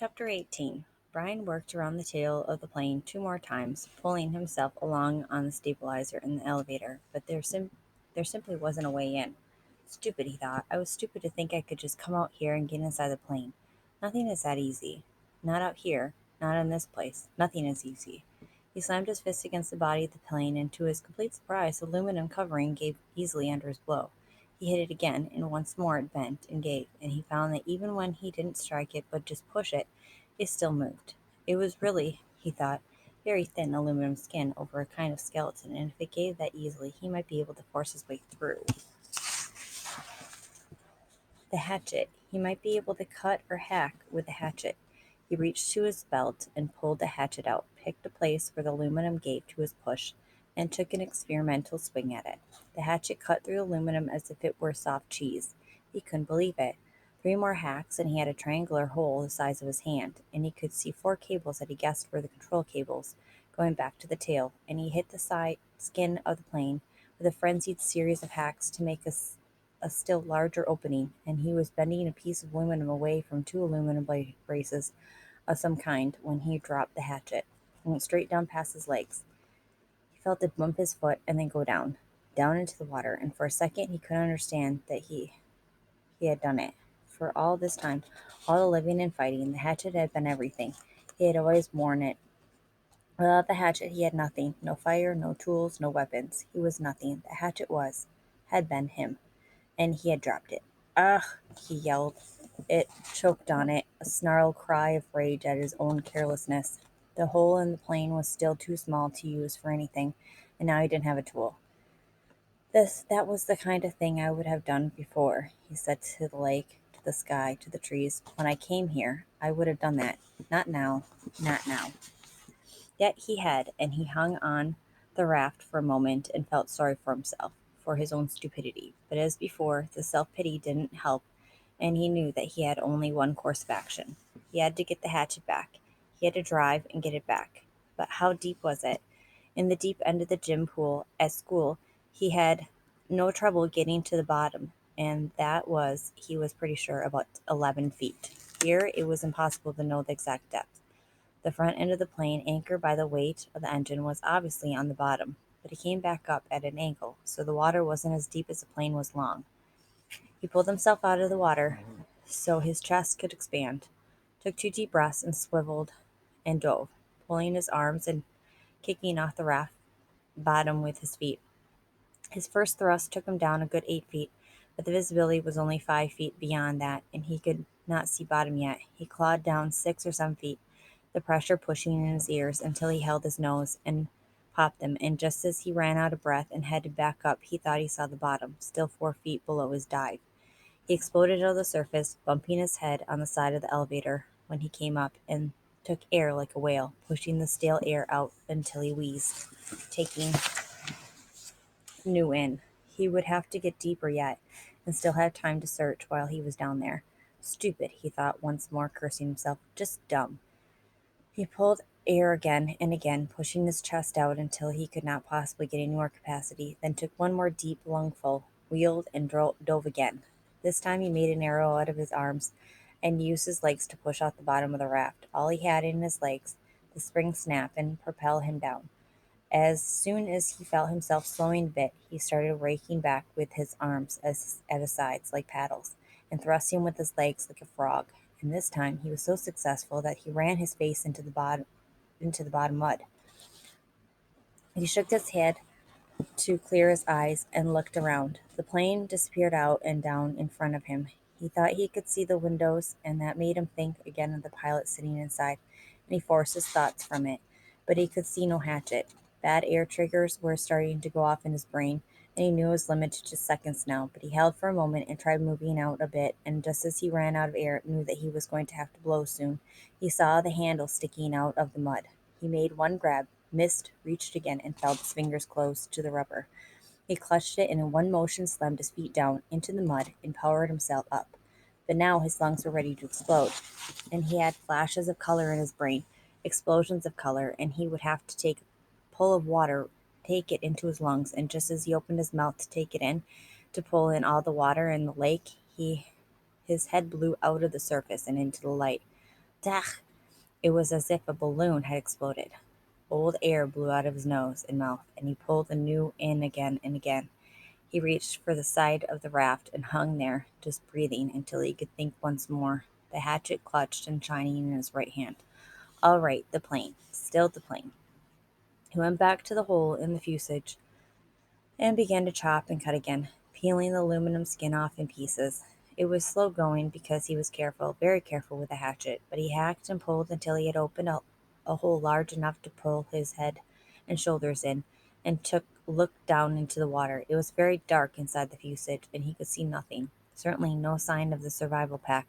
Chapter 18. Brian worked around the tail of the plane 2 more times, pulling himself along on the stabilizer in the elevator, but there simply wasn't a way in. Stupid, he thought. I was stupid to think I could just come out here and get inside the plane. Nothing is that easy. Not out here. Not in this place. Nothing is easy. He slammed his fist against the body of the plane, and to his complete surprise, the aluminum covering gave easily under his blow. He hit it again, and once more it bent and gave, and he found that even when he didn't strike it but just push it, it still moved. It was really, he thought, very thin aluminum skin over a kind of skeleton, and if it gave that easily, he might be able to force his way through. The hatchet. He might be able to cut or hack with the hatchet. He reached to his belt and pulled the hatchet out, picked a place where the aluminum gave to his push, and took an experimental swing at it. The hatchet cut through the aluminum as if it were soft cheese. He couldn't believe it. 3 more hacks, and he had a triangular hole the size of his hand, and he could see 4 cables that he guessed were the control cables, going back to the tail, and he hit the side skin of the plane with a frenzied series of hacks to make a still larger opening, and he was bending a piece of aluminum away from 2 aluminum braces of some kind when he dropped the hatchet and went straight down past his legs. He felt it bump his foot and then go down into the water, and for a second he couldn't understand that he had done it. For all this time, all the living and fighting, the hatchet had been everything. He had always worn it. Without the hatchet he had nothing, no fire, no tools, no weapons. He was nothing. The hatchet had been him, and he had dropped it. Ugh, he yelled. It choked on it, a snarled cry of rage at his own carelessness. The hole in the plane was still too small to use for anything, and now he didn't have a tool. That was the kind of thing I would have done before, he said to the lake, to the sky, to the trees. When I came here, I would have done that. Not now, not now. Yet he had, and he hung on the raft for a moment and felt sorry for himself, for his own stupidity. But as before, the self-pity didn't help, and he knew that he had only one course of action. He had to get the hatchet back. He had to drive and get it back. But how deep was it? In the deep end of the gym pool at school, he had no trouble getting to the bottom, and that was, he was pretty sure, about 11 feet. Here, it was impossible to know the exact depth. The front end of the plane, anchored by the weight of the engine, was obviously on the bottom, but it came back up at an angle, so the water wasn't as deep as the plane was long. He pulled himself out of the water so his chest could expand, took 2 deep breaths, and swiveled and dove, pulling his arms and kicking off the raft bottom with his feet. His first thrust took him down a good 8 feet, but the visibility was only 5 feet beyond that, and he could not see bottom yet. He clawed down 6 or 7 feet, the pressure pushing in his ears until he held his nose and popped them, and just as he ran out of breath and headed back up, he thought he saw the bottom, still 4 feet below his dive. He exploded to the surface, bumping his head on the side of the elevator when he came up, and took air like a whale, pushing the stale air out until he wheezed, taking new in. He would have to get deeper yet, and still have time to search while he was down there. Stupid, he thought, once more cursing himself. Just dumb. He pulled air again and again, pushing his chest out until he could not possibly get any more capacity, then took one more deep lungful, wheeled, and dove again. This time he made an arrow out of his arms and used his legs to push out the bottom of the raft. All he had in his legs, the spring snapped and propelled him down. As soon as he felt himself slowing a bit, he started raking back with his arms at his sides like paddles, and thrusting with his legs like a frog. And this time he was so successful that he ran his face into the bottom mud. He shook his head to clear his eyes and looked around. The plane disappeared out and down in front of him. He thought he could see the windows, and that made him think again of the pilot sitting inside, and he forced his thoughts from it. But he could see no hatchet. Bad air triggers were starting to go off in his brain, and he knew it was limited to seconds now, but he held for a moment and tried moving out a bit, and just as he ran out of air, knew that he was going to have to blow soon, he saw the handle sticking out of the mud. He made one grab, missed, reached again, and felt his fingers close to the rubber. He clutched it and in one motion slammed his feet down into the mud and powered himself up. But now his lungs were ready to explode, and he had flashes of color in his brain, explosions of color, and he would have to take a pull of water, take it into his lungs, and just as he opened his mouth to take it in, to pull in all the water in the lake, his head blew out of the surface and into the light. Dah! It was as if a balloon had exploded. Old air blew out of his nose and mouth, and he pulled the new in again and again. He reached for the side of the raft and hung there, just breathing until he could think once more, the hatchet clutched and shining in his right hand. All right, the plane. Still the plane. He went back to the hole in the fuselage and began to chop and cut again, peeling the aluminum skin off in pieces. It was slow going because he was careful, very careful with the hatchet, but he hacked and pulled until he had opened a hole large enough to pull his head and shoulders in, and looked down into the water. It was very dark inside the fuselage, and he could see nothing, certainly no sign of the survival pack.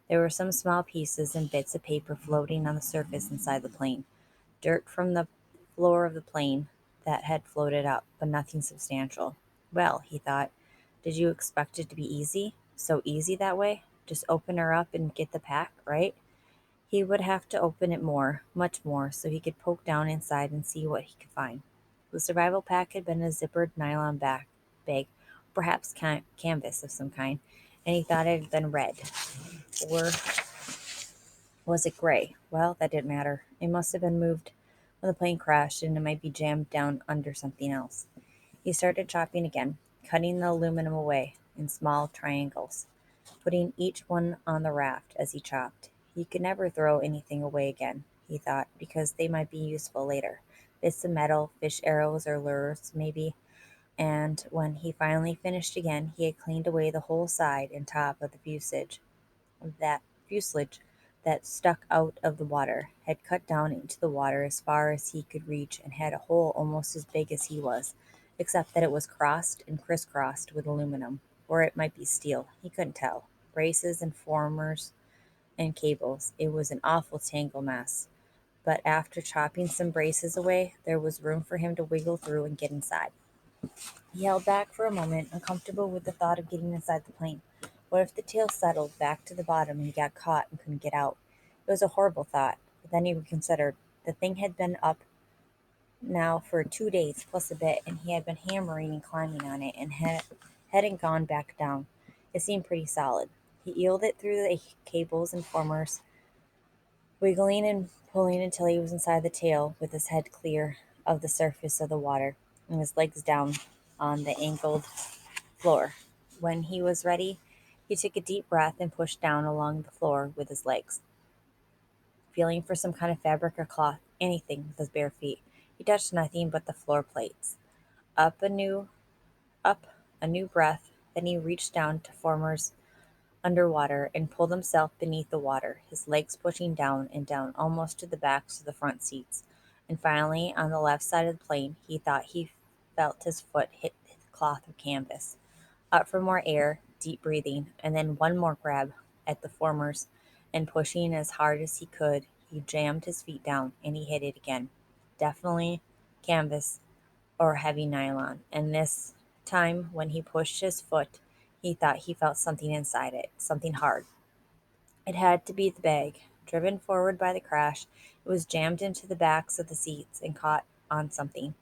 There were some small pieces and bits of paper floating on the surface inside the plane. Dirt from the floor of the plane that had floated up, but nothing substantial. Well, he thought, did you expect it to be easy? So easy that way? Just open her up and get the pack, right? He would have to open it more, much more, so he could poke down inside and see what he could find. The survival pack had been a zippered nylon bag, perhaps canvas of some kind, and he thought it had been red. Or was it gray? Well, that didn't matter. It must have been moved when the plane crashed, and it might be jammed down under something else. He started chopping again, cutting the aluminum away in small triangles, putting each one on the raft as he chopped. He could never throw anything away again, he thought, because they might be useful later. Bits of metal, fish arrows or lures, maybe. And when he finally finished again, he had cleaned away the whole side and top of the fuselage that stuck out of the water, had cut down into the water as far as he could reach, and had a hole almost as big as he was, except that it was crossed and crisscrossed with aluminum, or it might be steel. He couldn't tell. Braces and formers and cables. It was an awful tangle mess. But after chopping some braces away, there was room for him to wiggle through and get inside. He held back for a moment, uncomfortable with the thought of getting inside the plane. What if the tail settled back to the bottom and he got caught and couldn't get out? It was a horrible thought, but then he reconsidered. The thing had been up now for 2 days plus a bit, and he had been hammering and climbing on it, and hadn't gone back down. It seemed pretty solid. He eeled it through the cables and formers, wiggling and pulling until he was inside the tail with his head clear of the surface of the water and his legs down on the angled floor. When he was ready, he took a deep breath and pushed down along the floor with his legs, feeling for some kind of fabric or cloth, anything with his bare feet. He touched nothing but the floor plates. Up a new up a new breath, then he reached down to formers underwater and pulled himself beneath the water, his legs pushing down and down almost to the backs of the front seats. And finally, on the left side of the plane, he thought he felt his foot hit the cloth of canvas. Up for more air, deep breathing, and then one more grab at the formers, and pushing as hard as he could, he jammed his feet down and he hit it again. Definitely canvas or heavy nylon, and this time when he pushed his foot, he thought he felt something inside it, something hard. It had to be the bag. Driven forward by the crash, it was jammed into the backs of the seats and caught on something.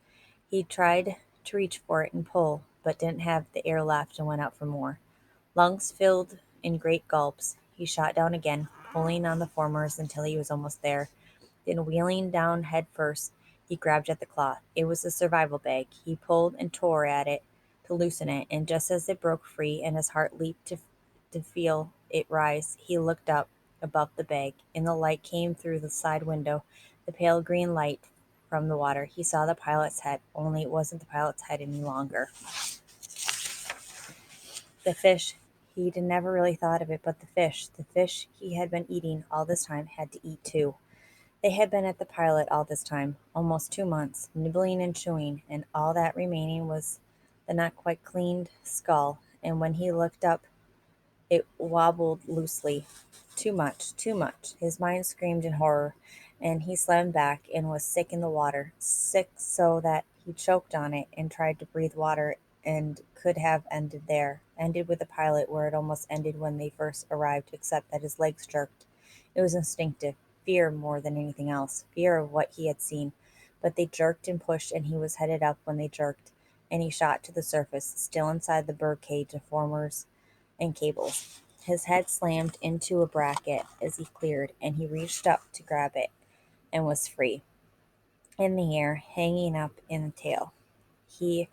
He tried to reach for it and pull, but didn't have the air left and went out for more. Lungs filled in great gulps, he shot down again, pulling on the formers until he was almost there. Then, wheeling down head first, he grabbed at the cloth. It was a survival bag. He pulled and tore at it to loosen it, and just as it broke free and his heart leaped to feel it rise, he looked up above the bag, and the light came through the side window, the pale green light from the water. He saw the pilot's head, only it wasn't the pilot's head any longer. The fish. He'd never really thought of it, but the fish he had been eating all this time, had to eat too. They had been at the pilot all this time, almost 2 months, nibbling and chewing, and all that remaining was the not quite cleaned skull, and when he looked up it wobbled loosely. Too much, too much. His mind screamed in horror, and he slammed back and was sick in the water, sick so that he choked on it and tried to breathe water and could have ended there, ended with the pilot where it almost ended when they first arrived, except that his legs jerked. It was instinctive, fear more than anything else, fear of what he had seen. But they jerked and pushed, and he was headed up when they jerked, and he shot to the surface, still inside the bird cage of formers and cables. His head slammed into a bracket as he cleared, and he reached up to grab it and was free, in the air, hanging up in the tail. He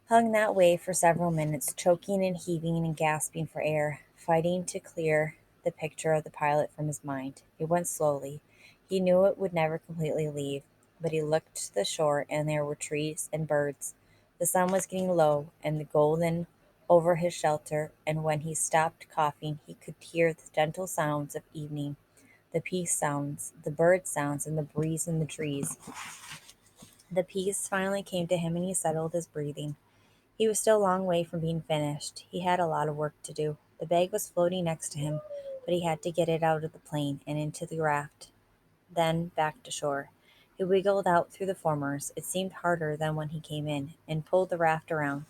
hung that way for several minutes, choking and heaving and gasping for air, fighting to clear the picture of the pilot from his mind. It went slowly. He knew it would never completely leave, but he looked to the shore and there were trees and birds. The sun was getting low and the golden over his shelter, and when he stopped coughing, he could hear the gentle sounds of evening, the peace sounds, the bird sounds, and the breeze in the trees. The peace finally came to him and he settled his breathing. He was still a long way from being finished. He had a lot of work to do. The bag was floating next to him, but he had to get it out of the plane and into the raft, then back to shore. He wiggled out through the formers. It seemed harder than when he came in, and pulled the raft around.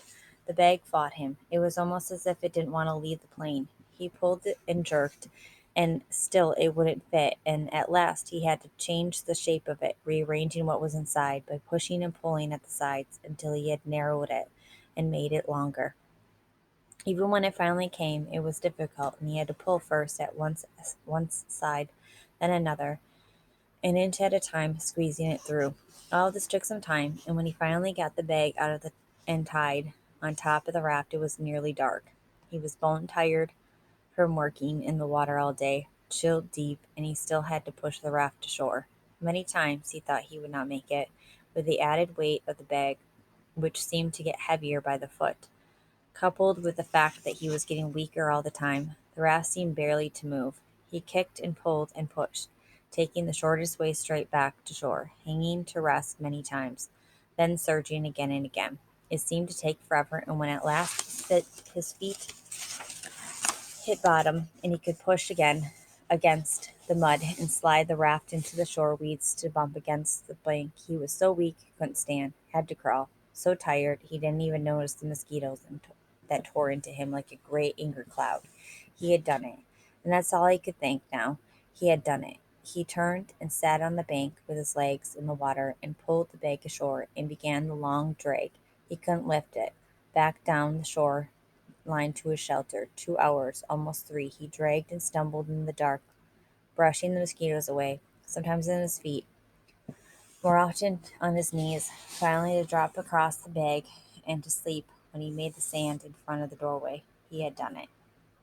The bag fought him. It was almost as if it didn't want to leave the plane. He pulled it and jerked, and still it wouldn't fit, and at last he had to change the shape of it, rearranging what was inside by pushing and pulling at the sides until he had narrowed it and made it longer. Even when it finally came, it was difficult, and he had to pull first at one side, then another, an inch at a time, squeezing it through. All this took some time, and when he finally got the bag out of the and tied on top of the raft, it was nearly dark. He was bone tired from working in the water all day, chilled deep, and he still had to push the raft to shore. Many times he thought he would not make it, with the added weight of the bag, which seemed to get heavier by the foot. Coupled with the fact that he was getting weaker all the time, the raft seemed barely to move. He kicked and pulled and pushed, taking the shortest way straight back to shore, hanging to rest many times, then surging again and again. It seemed to take forever, and when at last his feet hit bottom and he could push again against the mud and slide the raft into the shore weeds to bump against the bank, he was so weak he couldn't stand, had to crawl. So tired he didn't even notice the mosquitoes that tore into him like a great anger cloud. He had done it, and that's all he could think now. He had done it. He turned and sat on the bank with his legs in the water and pulled the bag ashore and began the long drag. He couldn't lift it. Back down the shore line to his shelter. 2 hours, almost three, he dragged and stumbled in the dark, brushing the mosquitoes away, sometimes on his feet, more often on his knees, finally to drop across the bag and to sleep when he made the sand in front of the doorway. He had done it.